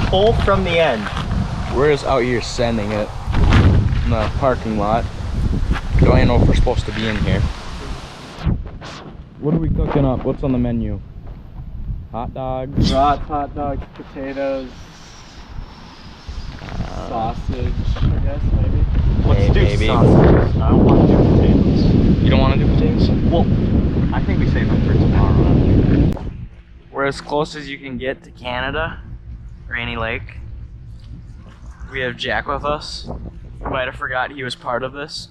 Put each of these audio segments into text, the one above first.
pull from the end. We're just out here sending it in the parking lot. Don't even know if we're supposed to be in here. What are we cooking up? What's on the menu? Hot dogs. Hot dogs, potatoes, sausage, I guess, maybe. Let's do sausage. I don't want to do potatoes. You don't want to do potatoes? Well, I think we save them for tomorrow. We're as close as you can get to Canada, Rainy Lake. We have Jack with us. You might have forgot he was part of this.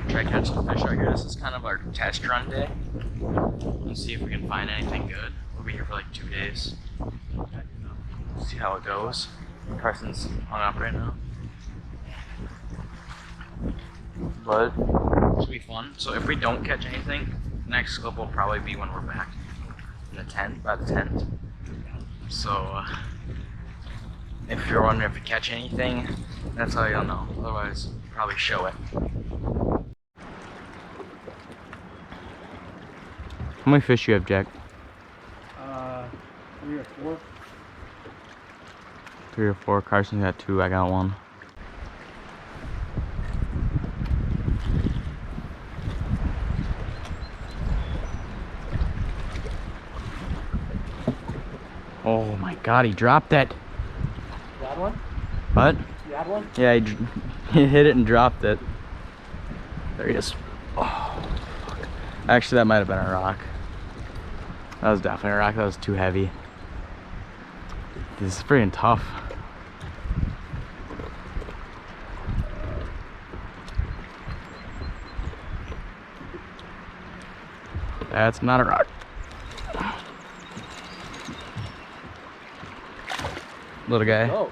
Try to catch some fish out here. This is kind of our test run day. Let's see if we can find anything good. We'll be here for like 2 days. See how it goes. Carson's hung up right now. But it should be fun. So if we don't catch anything, the next clip will probably be when we're back in the tent, by the tent. So if you're wondering if we catch anything, that's how you'll know. Otherwise, we'll probably show it. How many fish you have, Jack? 3 or 4. 3 or 4. Carson got 2. I got 1. Oh my God! He dropped it. You had one? What? You had one? Yeah, he hit it and dropped it. There he is. Oh, fuck. Actually, that might have been a rock. That was definitely a rock. That was too heavy. This is freaking tough. That's not a rock. Little guy. Oh.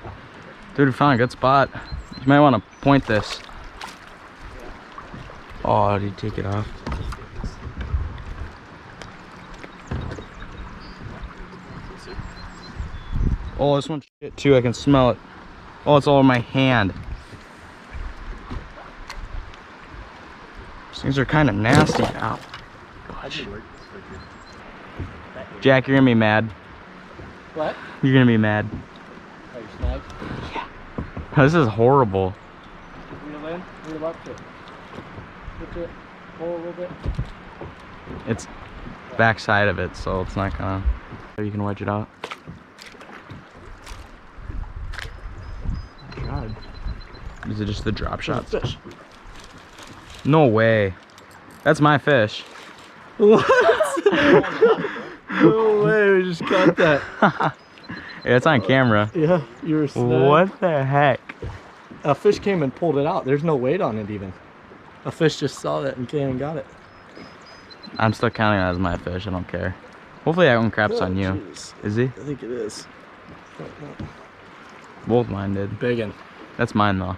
Dude, we found a good spot. You might want to point this. Oh, did you take it off? Oh, this one's shit too. I can smell it. Oh, it's all over my hand. These things are kind of nasty now. Jack, you're gonna be mad. What? You're gonna be mad. Oh, you snagged? Yeah. This is horrible. Reel in, reel up to it. Lift it, pull a little bit. It's back side of it, so it's not gonna. You can wedge it out. God. Is it just the drop shot? Fish. No way. That's my fish. What? No way, we just caught that. Yeah, it's on camera. Yeah, you were snagged. What the heck? A fish came and pulled it out. There's no weight on it even. A fish just saw that and came and got it. I'm still counting that as my fish. I don't care. Hopefully that one craps on you. Geez. Is he? I think it is. Both mine did. Big one. That's mine though. Right.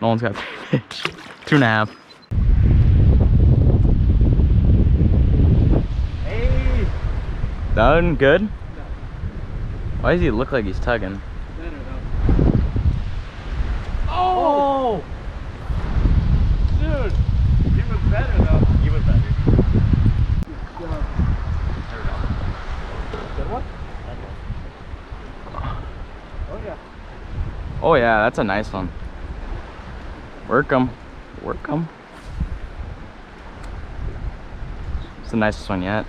No one's got 3 fish. 2.5. Hey! That one good? Why does he look like he's tugging? Better though. Oh! Dude! He was better though. He was better. Good job. There we go. Good one? Oh yeah. Oh yeah, that's a nice one. Work 'em. Work 'em. It's the nicest one yet.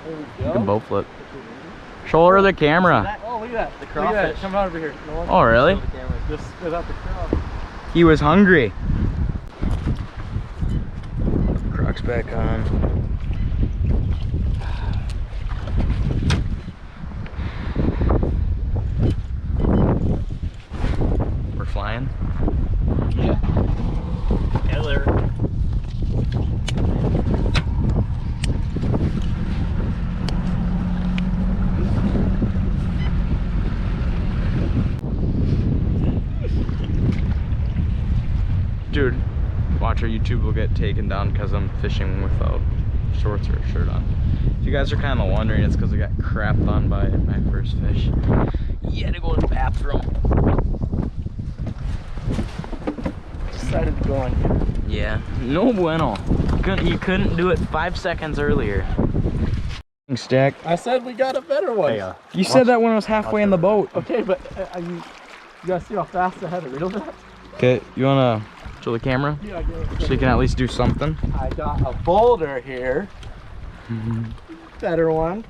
There we You go. can bow flip. Show her the camera. Oh, look at that. The crawfish. Look at that. Come out over here. No one Oh really? just spit out the craw. He was hungry. Crocs back on. We're flying. Yeah. Hello. Dude, watch our YouTube will get taken down because I'm fishing without shorts or a shirt on. If you guys are kind of wondering, it's because I got crapped on by my first fish. He had to go to the bathroom. Decided to go on here. Yeah, no bueno. You couldn't do it 5 seconds earlier. Thanks, Jack. I said we got a better one. Hey, You said that when I was halfway in the boat. Okay, but you gotta see how fast I had to reel that. Okay, you wanna show the camera? Yeah, I get it. So you can at least do something. I got a boulder here. Better one.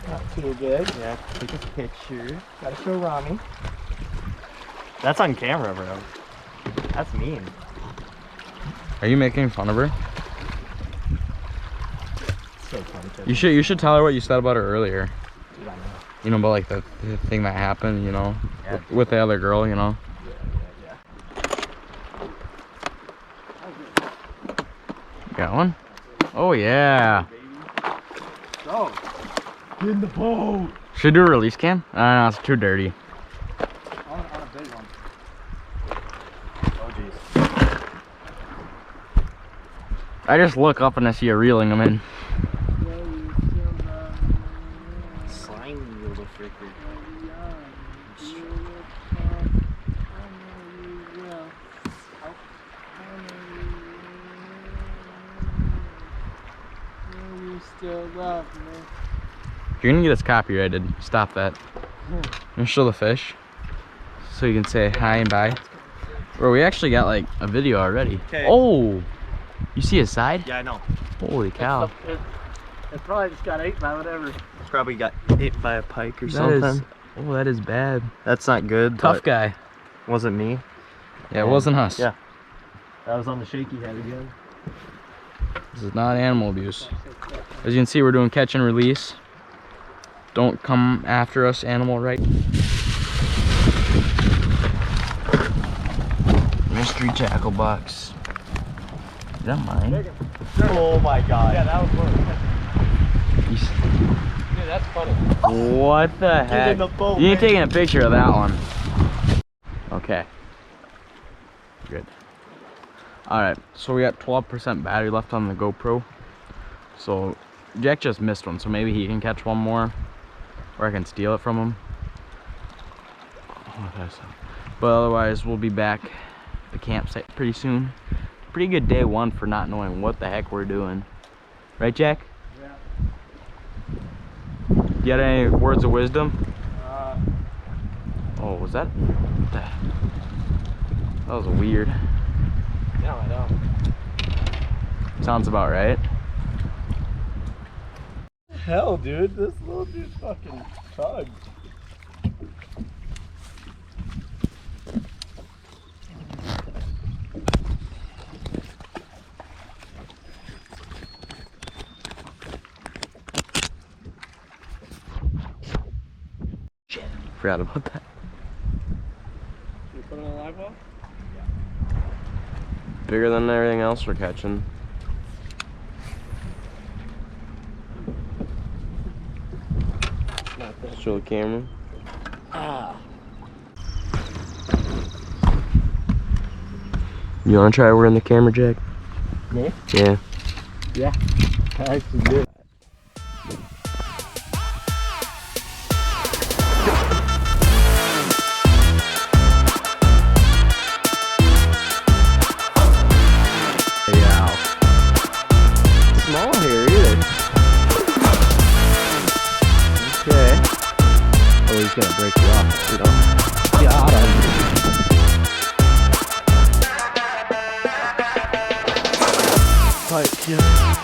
Not too big. Yeah, take a picture. Gotta show Rami. That's on camera, bro. That's mean. Are you making fun of her? So funny. You should tell her what you said about her earlier. Dude, I know. You know, about like the thing that happened, you know, Yeah. with the other girl, you know. Yeah. Got one? Oh yeah. Go. Get in the boat. Should I do a release cam? No, it's too dirty. On a big one. Oh jeez. I just look up and I see you reeling them in. Slimy little freaker. Still love me. If you're gonna get us copyrighted, stop that. And show the fish so you can say hi and bye. Bro, we actually got like a video already. Okay. Oh, you see his side? Yeah, I know. Holy cow. It probably just got ate by whatever. Probably got hit by a pike or That something. is, oh, that is bad. That's not good. Tough but guy. Wasn't me. Yeah, it wasn't us. Yeah. That was on the shaky head again. This is not animal abuse. As you can see, we're doing catch and release. Don't come after us, animal right. Mystery tackle box. Is that mine? Oh my god. Yeah, that was worse. You s- Yeah, that's funny. What the heck? in the boat, You ain't man. taking a picture of that one. Okay. Good. Alright, so we got 12% battery left on the GoPro. So Jack just missed one, so maybe he can catch one more. Or I can steal it from him. Oh, that's... But otherwise, we'll be back at the campsite pretty soon. Pretty good day one for not knowing what the heck we're doing. Right, Jack? Yeah. You got any words of wisdom? Uh, Oh, was that? What the... That was weird. yeah, I know. Sounds about right. Hell, dude, this little dude fucking tugged. Shit, forgot about that. You put it on a live well? Bigger than everything else we're catching. Not this. Show the camera. Ah. You wanna try wearing the camera, Jack? Me? Yeah. Yeah. I actually did. Yeah. Small here either. Okay. Oh, he's gonna break you off, you know. Got him. Pike, yeah.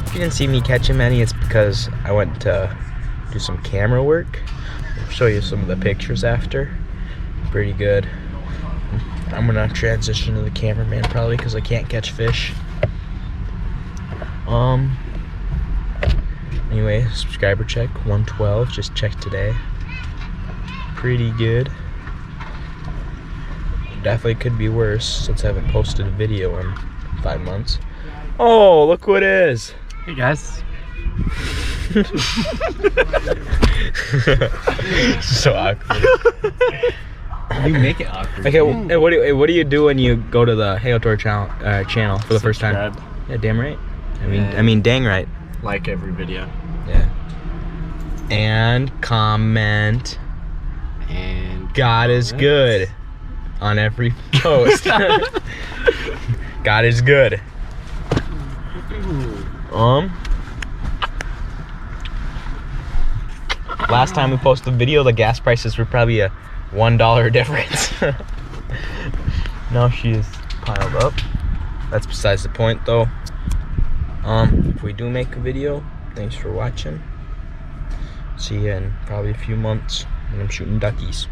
If you didn't see me catching many, it's because I went to do some camera work. I'll show you some of the pictures after. Pretty good. I'm gonna transition to the cameraman probably because I can't catch fish. Anyway, subscriber check 112. Just checked today. Pretty good. Definitely could be worse since I haven't posted a video in 5 months. Oh, look what it is. Hey guys. So awkward. You make it awkward. Okay, well, hey, what do you do when you go to the Hey Outdoor channel for the first time? Yeah, damn right. I mean, dang right. Like every video. Yeah. And comment. And God is good on every post. God is good. Last time we posted a video, the gas prices were probably a $1 difference. Now she is piled up. That's besides the point though. If we do make a video, thanks for watching. See you in probably a few months when I'm shooting duckies.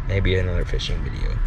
Maybe another fishing video.